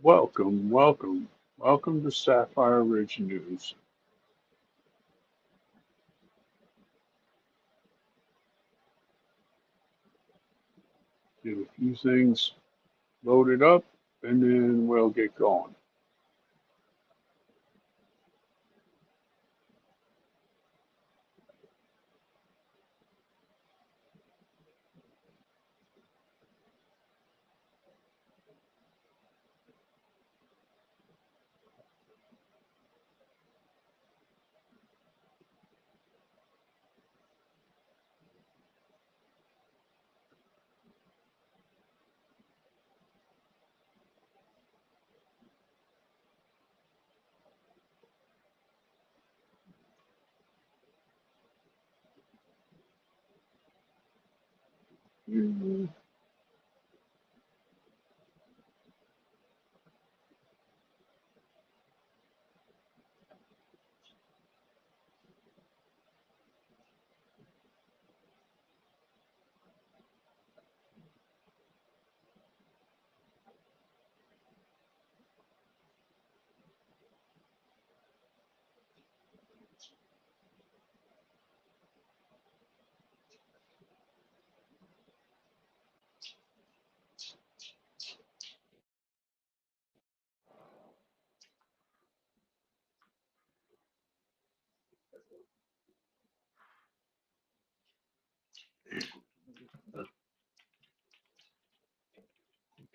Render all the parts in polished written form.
Welcome, welcome, welcome to Sapphire Ridge News. Get a few things loaded up and then we'll get going.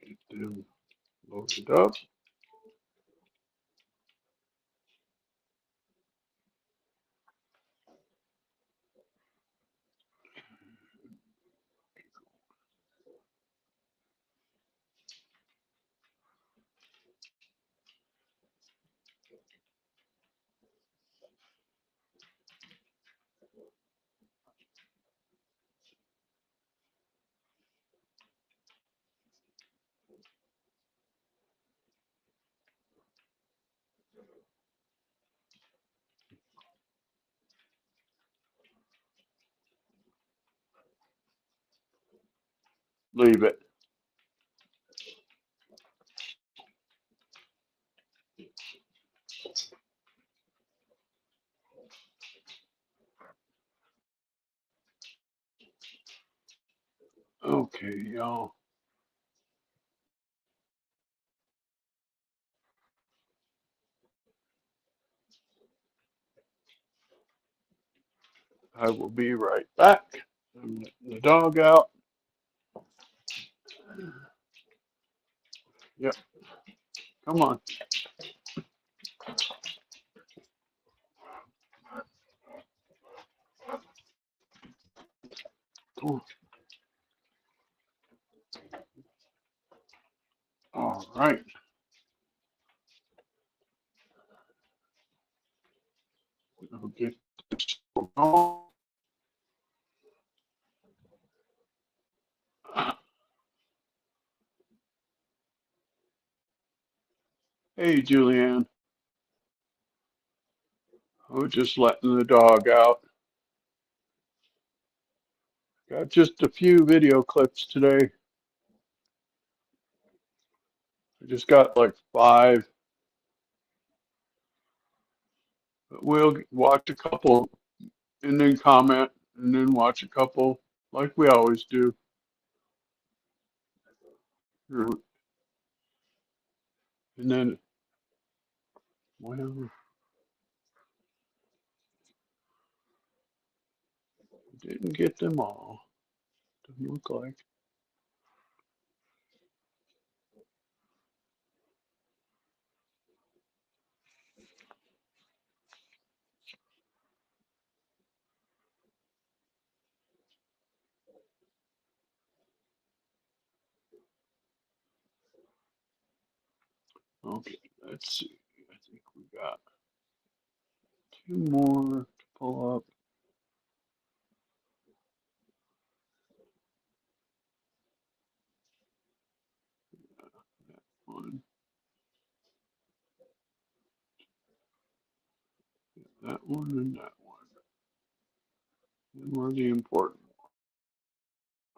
Get them loaded up. Leave it. Okay, y'all. I will be right back. I'm letting the dog out. Yep, come on. Come on. All right. I'll get this on. Hey, Julianne. I was just letting the dog out. Got just a few video clips today. I just got like five, but we'll watch a couple and then comment and then watch a couple like we always do. And then, well, didn't get them all. Doesn't look like. Okay, let's see. I think we got two more to pull up. One, that one, and that one. And we're the important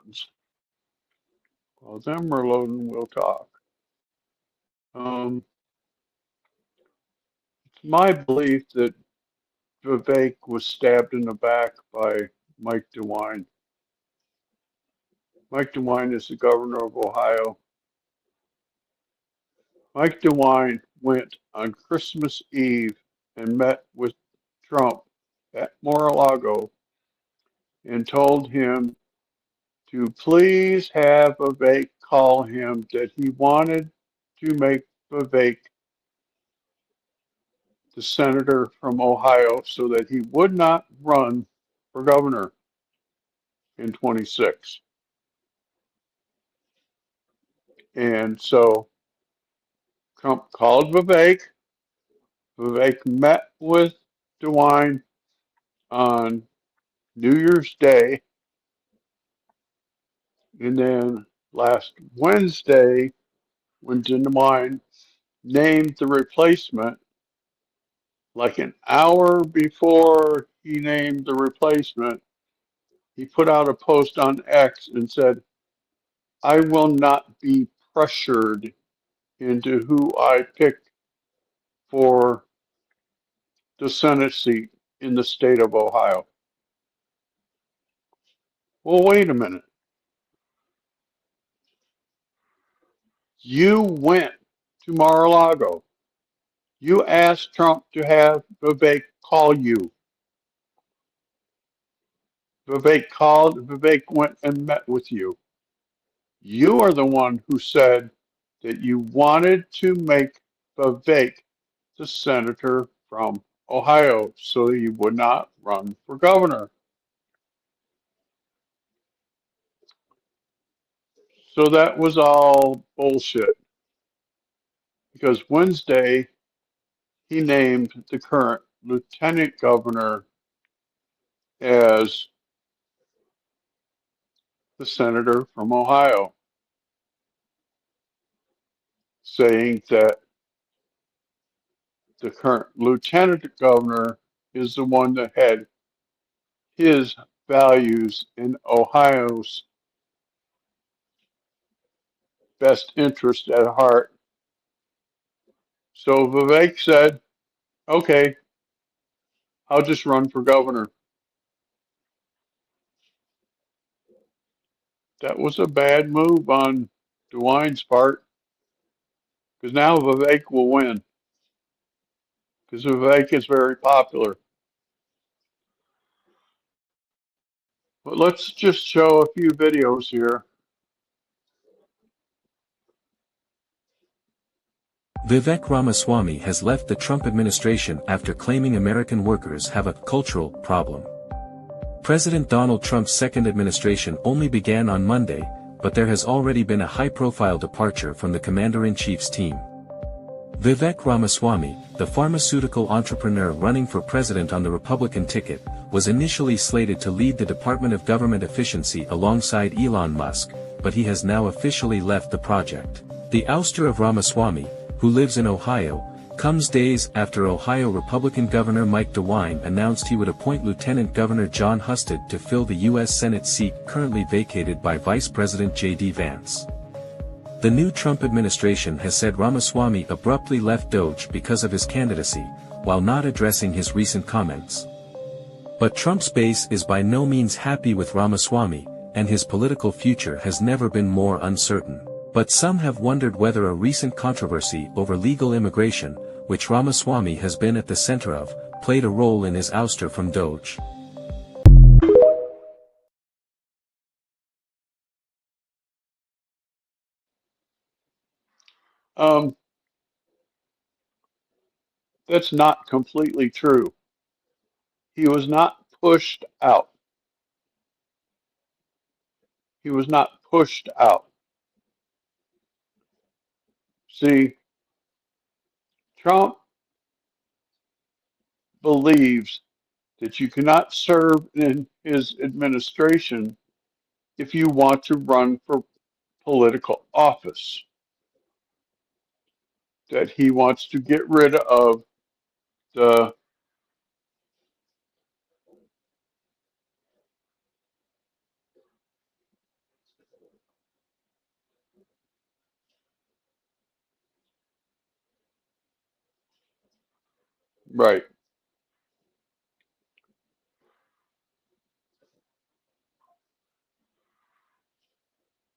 ones. While them are loading, we'll talk. It's my belief that Vivek was stabbed in the back by Mike DeWine. Mike DeWine is the governor of Ohio. Mike DeWine went on Christmas Eve and met with Trump at Mar-a-Lago and told him to please have Vivek call him, that he wanted to make Vivek the senator from Ohio so that he would not run for governor in 26. And so Trump called Vivek. Vivek met with DeWine on New Year's Day. And then last Wednesday, when DeWine named the replacement, like an hour before he named the replacement, he put out a post on X and said, I will not be pressured into who I pick for the Senate seat in the state of Ohio. Well, wait a minute. You went to Mar-a-Lago. You asked Trump to have Vivek call you. Vivek called, Vivek went and met with you. You are the one who said that you wanted to make Vivek the senator from Ohio so he would not run for governor. So that was all bullshit, because Wednesday he named the current lieutenant governor as the senator from Ohio, saying that the current lieutenant governor is the one that had his values in Ohio's best interest at heart. So Vivek said, okay, I'll just run for governor. That was a bad move on DeWine's part, because now Vivek will win, because Vivek is very popular. But let's just show a few videos here. Vivek Ramaswamy has left the Trump administration after claiming American workers have a cultural problem. President Donald Trump's second administration only began on Monday, but there has already been a high-profile departure from the commander-in-chief's team. Vivek Ramaswamy, the pharmaceutical entrepreneur running for president on the Republican ticket, was initially slated to lead the Department of Government Efficiency alongside Elon Musk, but he has now officially left the project. The ouster of Ramaswamy, who lives in Ohio, comes days after Ohio Republican Governor Mike DeWine announced he would appoint Lieutenant Governor Jon Husted to fill the U.S. Senate seat currently vacated by Vice President J.D. Vance. The new Trump administration has said Ramaswamy abruptly left DOGE because of his candidacy, while not addressing his recent comments. But Trump's base is by no means happy with Ramaswamy, and his political future has never been more uncertain. But some have wondered whether a recent controversy over legal immigration, which Ramaswamy has been at the center of, played a role in his ouster from DOGE. That's not completely true. He was not pushed out. He was not pushed out. See, Trump believes that you cannot serve in his administration if you want to run for political office. That he wants to get rid of the Right.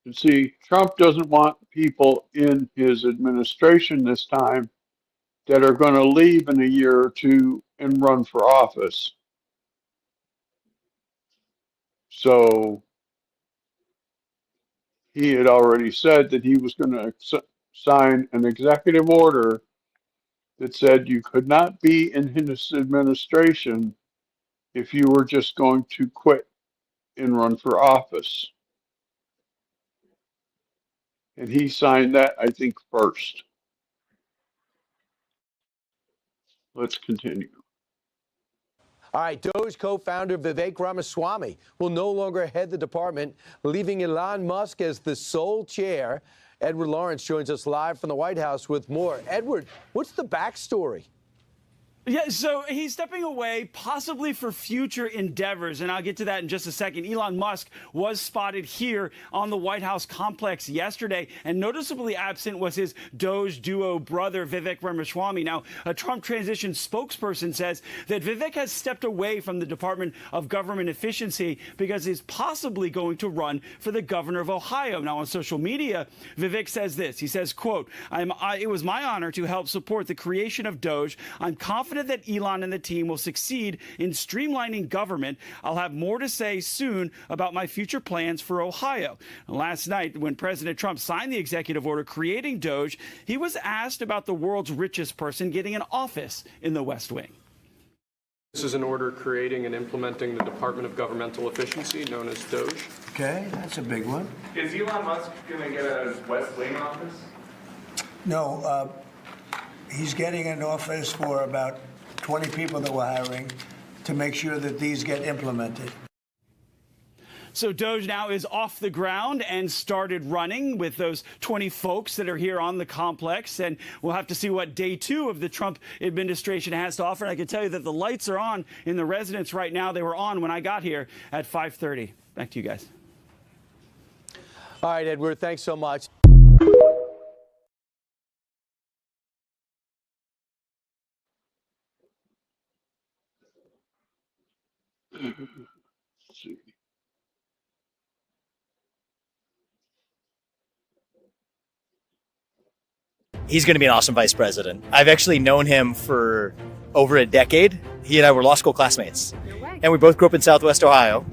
And see, Trump doesn't want people in his administration this time that are going to leave in a year or two and run for office. So he had already said that he was going to sign an executive order that said you could not be in his administration if you were just going to quit and run for office. And he signed that, I think, first. Let's continue. All right, DOGE co-founder Vivek Ramaswamy will no longer head the department, leaving Elon Musk as the sole chair. Edward Lawrence joins us live from the White House with more. Edward, what's the backstory? Yeah, so he's stepping away possibly for future endeavors, and I'll get to that in just a second. Elon Musk was spotted here on the White House complex yesterday, and noticeably absent was his DOGE duo brother, Vivek Ramaswamy. Now, a Trump transition spokesperson says that Vivek has stepped away from the Department of Government Efficiency because he's possibly going to run for the governor of Ohio. Now, on social media, Vivek says this. He says, quote, it was my honor to help support the creation of DOGE. I'm confident that Elon and the team will succeed in streamlining government. I'll have more to say soon about my future plans for Ohio. Last night, when President Trump signed the executive order creating DOGE, he was asked about the world's richest person getting an office in the West Wing. This is an order creating and implementing the Department of Governmental Efficiency, known as DOGE. Okay, that's a big one. Is Elon Musk going to get a West Wing office? No, he's getting an office for about 20 people that we're hiring to make sure that these get implemented. So DOGE now is off the ground and started running with those 20 folks that are here on the complex. And we'll have to see what day 2 of the Trump administration has to offer. And I can tell you that the lights are on in the residence right now. They were on when I got here at 5:30. Back to you guys. All right, Edward, thanks so much. Let's see. He's going to be an awesome vice president. I've actually known him for over a decade. He and I were law school classmates. No way. And we both grew up in Southwest Ohio.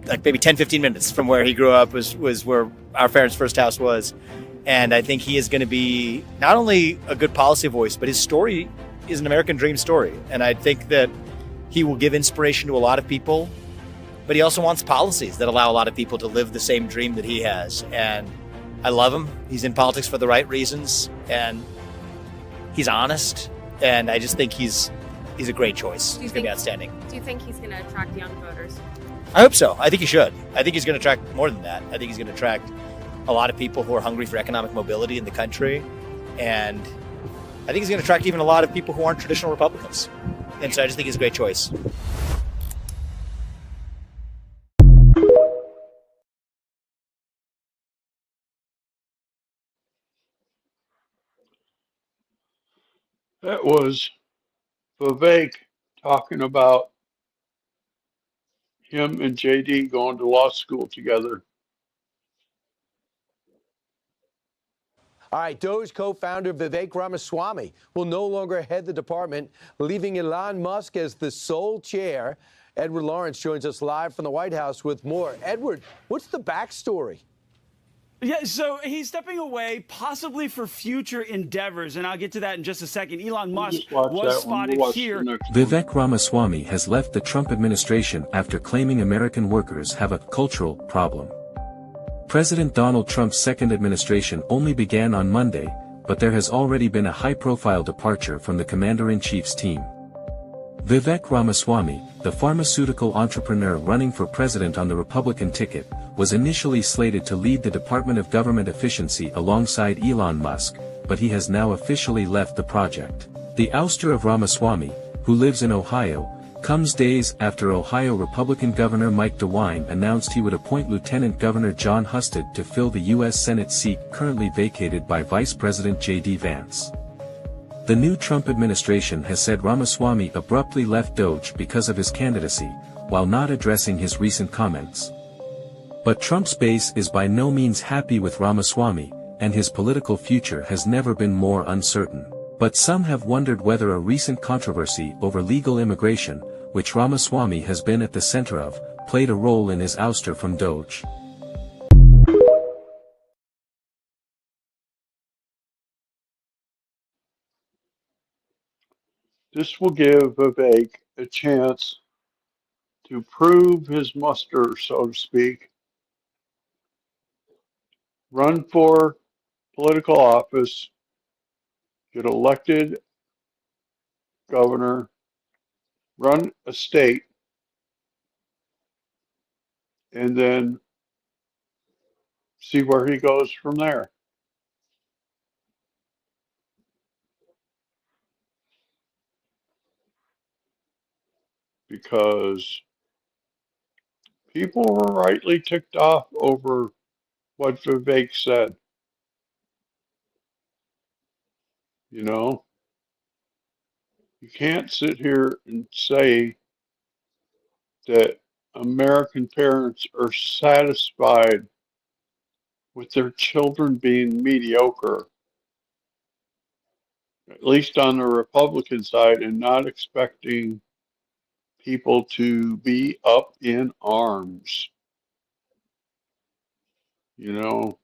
Like maybe 10, 15 minutes from where he grew up was where our parents' first house was. And I think he is going to be not only a good policy voice, but his story is an American dream story. And I think that he will give inspiration to a lot of people, but he also wants policies that allow a lot of people to live the same dream that he has. And I love him. He's in politics for the right reasons, and he's honest. And I just think he's a great choice. He's going to be outstanding. Do you think he's going to attract young voters? I hope so. I think he should. I think he's going to attract more than that. I think he's going to attract a lot of people who are hungry for economic mobility in the country. And I think he's going to attract even a lot of people who aren't traditional Republicans. And so I just think he's a great choice. That was Vivek talking about him and JD going to law school together. All right, DOGE co-founder Vivek Ramaswamy will no longer head the department, leaving Elon Musk as the sole chair. Edward Lawrence joins us live from the White House with more. Edward, what's the backstory? Yeah, so he's stepping away possibly for future endeavors, and I'll get to that in just a second. Elon Musk was spotted here. Vivek Ramaswamy has left the Trump administration after claiming American workers have a cultural problem. President Donald Trump's second administration only began on Monday, but there has already been a high-profile departure from the commander-in-chief's team. Vivek Ramaswamy, the pharmaceutical entrepreneur running for president on the Republican ticket, was initially slated to lead the Department of Government Efficiency alongside Elon Musk, but he has now officially left the project. The ouster of Ramaswamy, who lives in Ohio, comes days after Ohio Republican Governor Mike DeWine announced he would appoint Lieutenant Governor John Husted to fill the U.S. Senate seat currently vacated by Vice President J.D. Vance. The new Trump administration has said Ramaswamy abruptly left DOGE because of his candidacy, while not addressing his recent comments. But Trump's base is by no means happy with Ramaswamy, and his political future has never been more uncertain. But some have wondered whether a recent controversy over legal immigration, which Ramaswamy has been at the center of, played a role in his ouster from DOGE. This will give Vivek a chance to prove his muster, so to speak, run for political office, get elected governor, run a state, and then see where he goes from there. Because people were rightly ticked off over what Vivek said. You know, you can't sit here and say that American parents are satisfied with their children being mediocre, at least on the Republican side, and not expecting people to be up in arms. You know,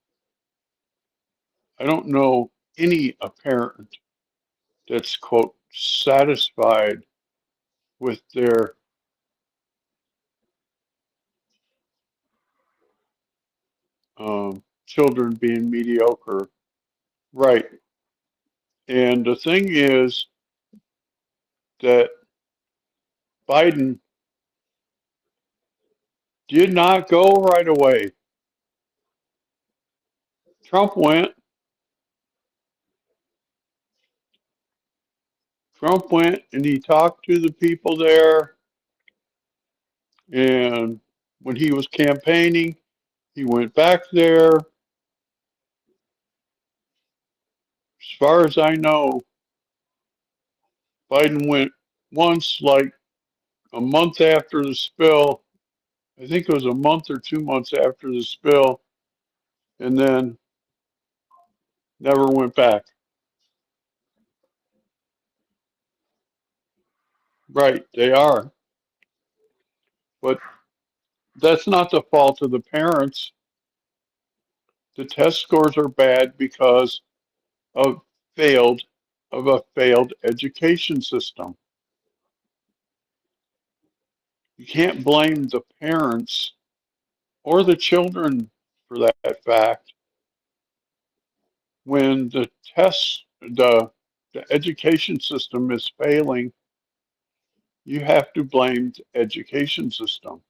I don't know any parent that's, quote, satisfied with their children being mediocre. Right. And the thing is that Biden did not go right away. Trump went. Trump went and he talked to the people there. And when he was campaigning, he went back there. As far as I know, Biden went once, like a month after the spill. I think it was a month or 2 months after the spill, and then never went back. Right, they are. But that's not the fault of the parents. The test scores are bad because of failed of a failed education system. You can't blame the parents or the children for that fact when the education system is failing. You have to blame the education system.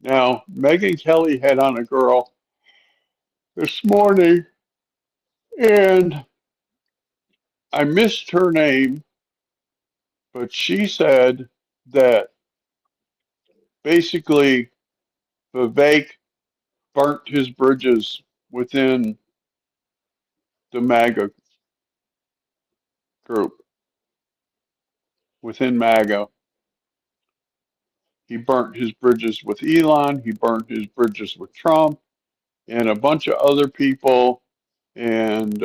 Now, Megyn Kelly had on a girl this morning, and I missed her name, but she said that basically Vivek burnt his bridges within the MAGA group, within MAGA. He burnt his bridges with Elon, he burnt his bridges with Trump, and a bunch of other people. And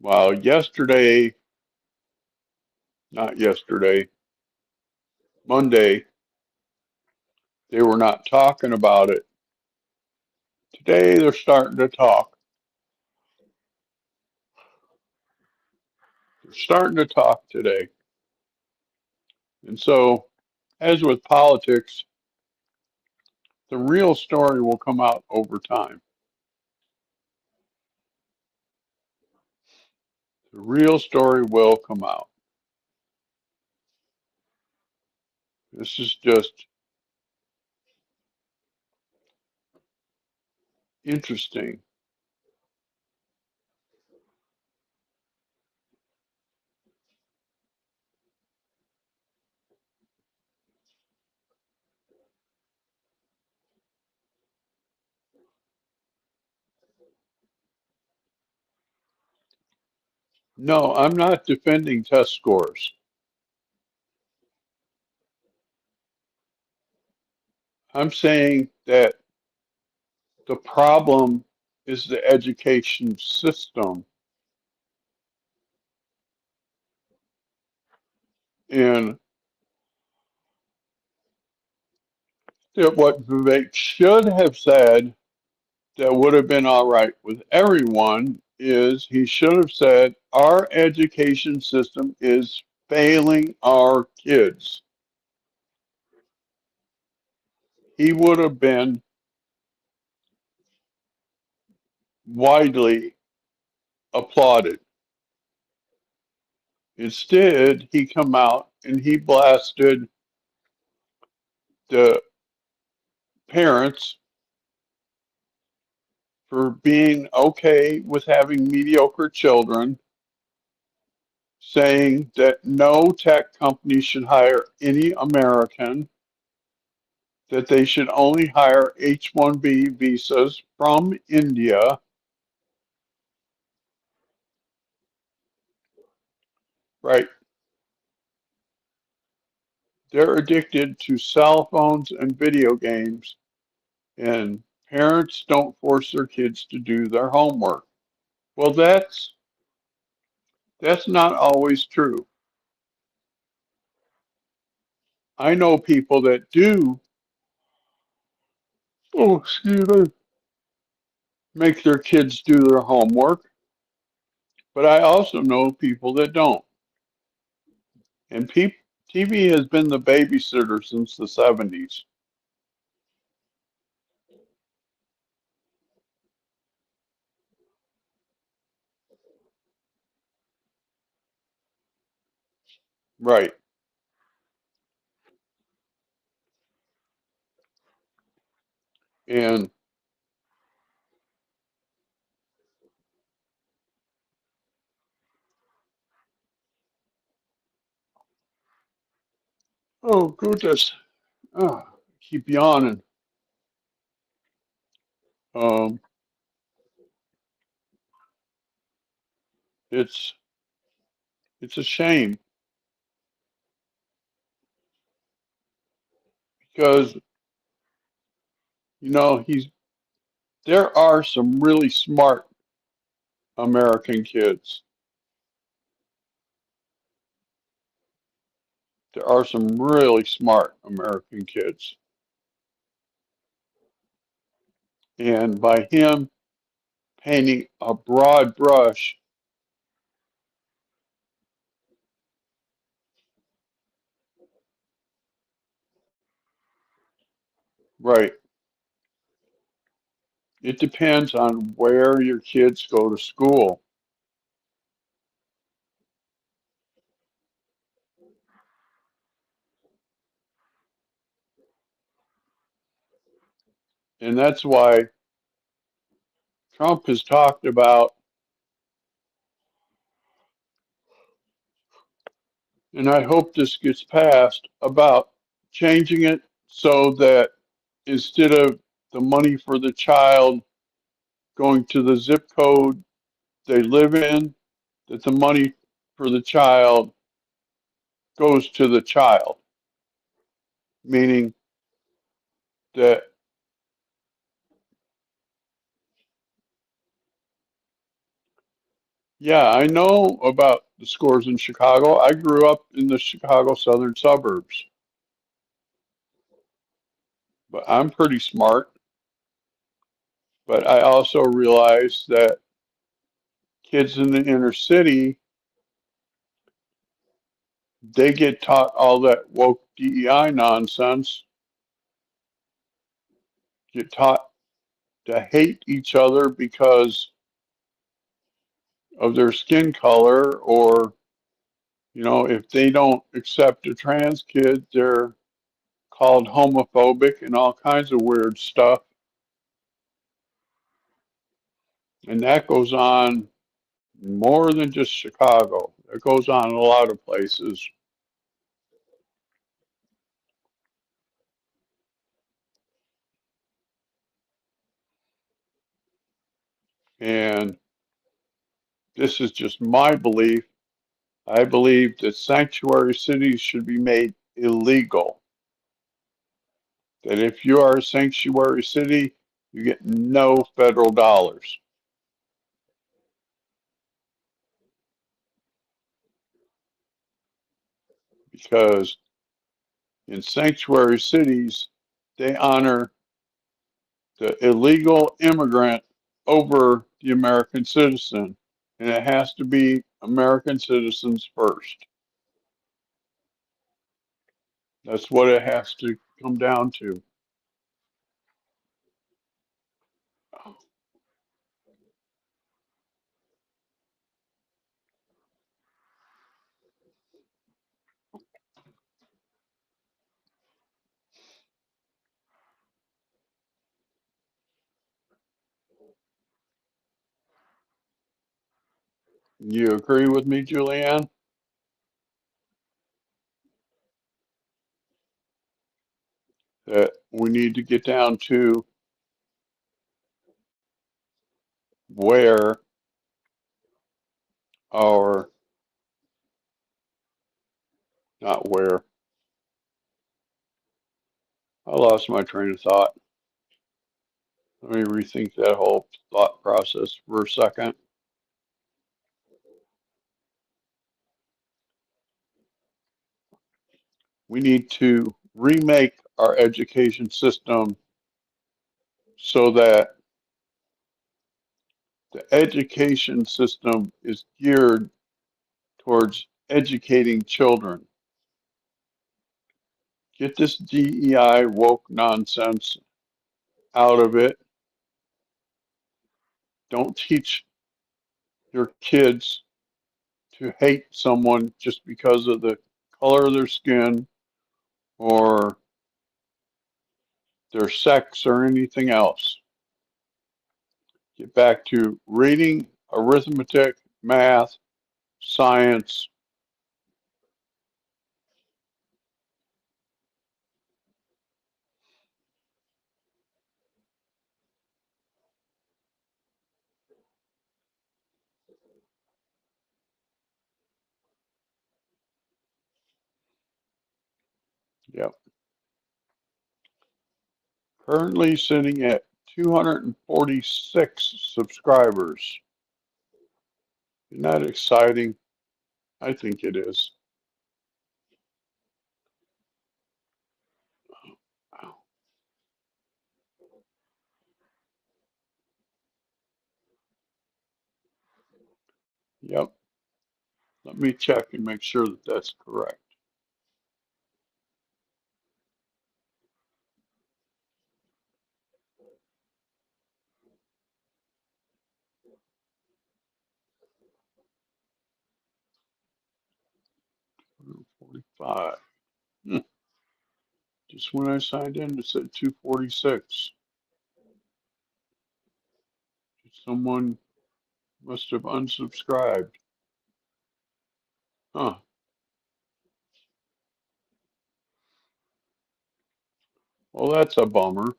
while yesterday, not yesterday, Monday, they were not talking about it. Today they're starting to talk. They're starting to talk today. And so, as with politics, the real story will come out over time. The real story will come out. This is just interesting. No, I'm not defending test scores. I'm saying that the problem is the education system. And that what Vivek should have said that would have been all right with everyone is he should have said, our education system is failing our kids. He would have been widely applauded. Instead, he come out and he blasted the parents for being okay with having mediocre children, saying that no tech company should hire any American, that they should only hire H-1B visas from India. Right. They're addicted to cell phones and video games, and parents don't force their kids to do their homework. Well, that's not always true. I know people that do, oh, excuse me, make their kids do their homework, but I also know people that don't. And TV has been the babysitter since the 70s. Right. And oh goodness, oh, keep yawning. Um, it's it's a shame because he's there are some really smart American kids. There are some really smart American kids. And by him painting a broad brush, right, it depends on where your kids go to school. And that's why Trump has talked about, and I hope this gets passed, about changing it so that instead of the money for the child going to the zip code they live in, that the money for the child goes to the child, meaning that, yeah, I know about the scores in Chicago. I grew up in the Chicago southern suburbs, but I'm pretty smart. But I also realize that kids in the inner city, they get taught all that woke DEI nonsense, get taught to hate each other because of their skin color, or, if they don't accept a trans kid, they're called homophobic and all kinds of weird stuff. And that goes on more than just Chicago. It goes on in a lot of places. And this is just my belief. I believe that sanctuary cities should be made illegal. That if you are a sanctuary city, you get no federal dollars. Because in sanctuary cities, they honor the illegal immigrant over the American citizen. And it has to be American citizens first. That's what it has to come down to. You agree with me, Julianne? That we need to get down to where our, not where, I lost my train of thought. Let me rethink that whole thought process for a second. We need to remake our education system so that the education system is geared towards educating children. Get this DEI woke nonsense out of it. Don't teach your kids to hate someone just because of the color of their skin or their sex or anything else. Get back to reading, arithmetic, math, science. Yep. Currently sitting at 246 subscribers. Isn't that exciting? I think it is. Yep. Let me check and make sure that that's correct. $245. Just when I signed in, it said 246. Someone must have unsubscribed. Huh. Well, that's a bummer.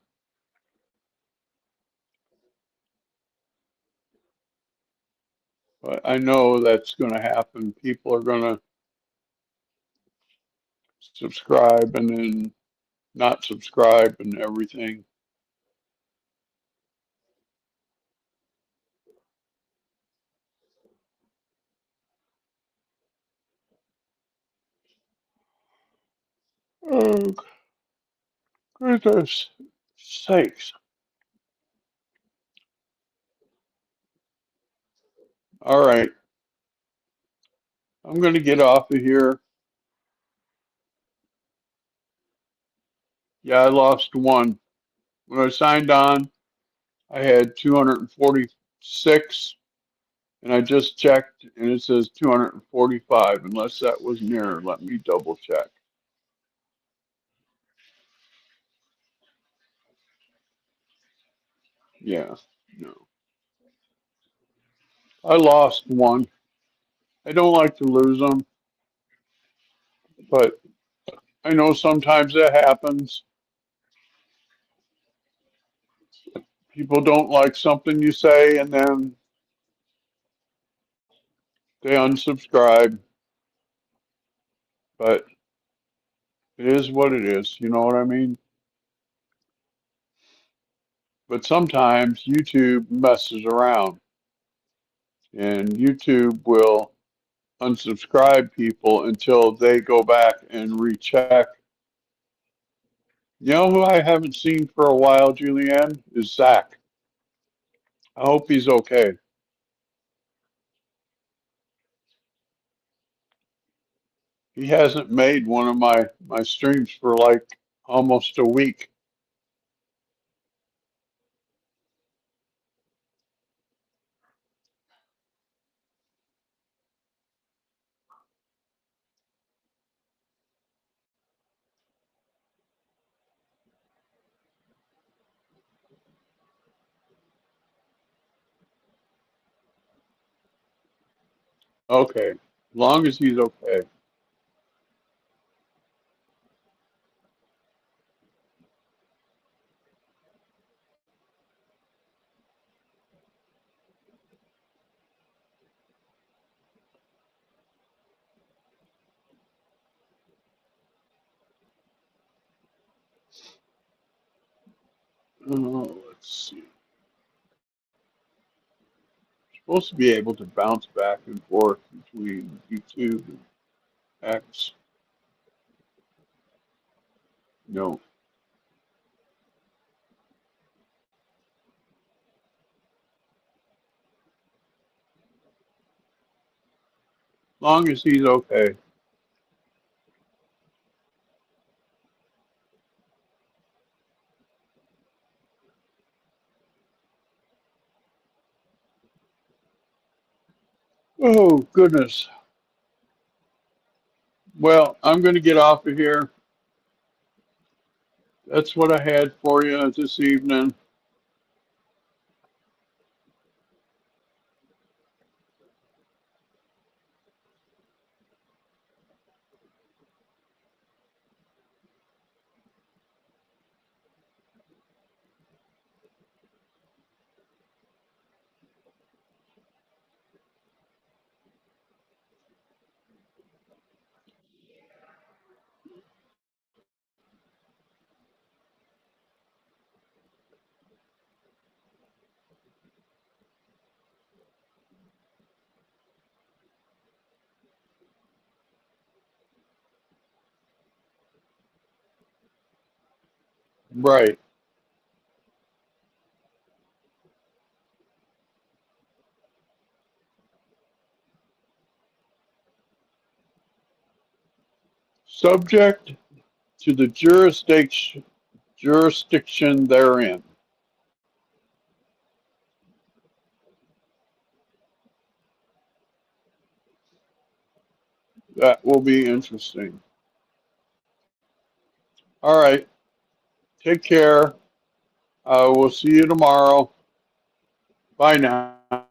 But I know that's going to happen. People are going to subscribe and then not subscribe and everything. Oh, goodness sakes. All right. I'm going to get off of here. Yeah, I lost one. When I signed on, I had 246, and I just checked, and it says 245, unless that was an error. Let me double check. Yeah, no. I lost one. I don't like to lose them, but I know sometimes that happens. People don't like something you say, and then they unsubscribe, but it is what it is. You know what I mean? But sometimes YouTube messes around and YouTube will unsubscribe people until they go back and recheck. You know who I haven't seen for a while, Julianne? Is Zach. I hope he's okay. He hasn't made one of my streams for like almost a week. Okay, as long as he's okay. Let's see. Supposed to be able to bounce back and forth between YouTube and X. No. As long as he's okay. Oh, goodness. Well, I'm going to get off of here. That's what I had for you this evening. Right. Subject to the jurisdiction therein. That will be interesting. All right. Take care. We'll see you tomorrow. Bye now.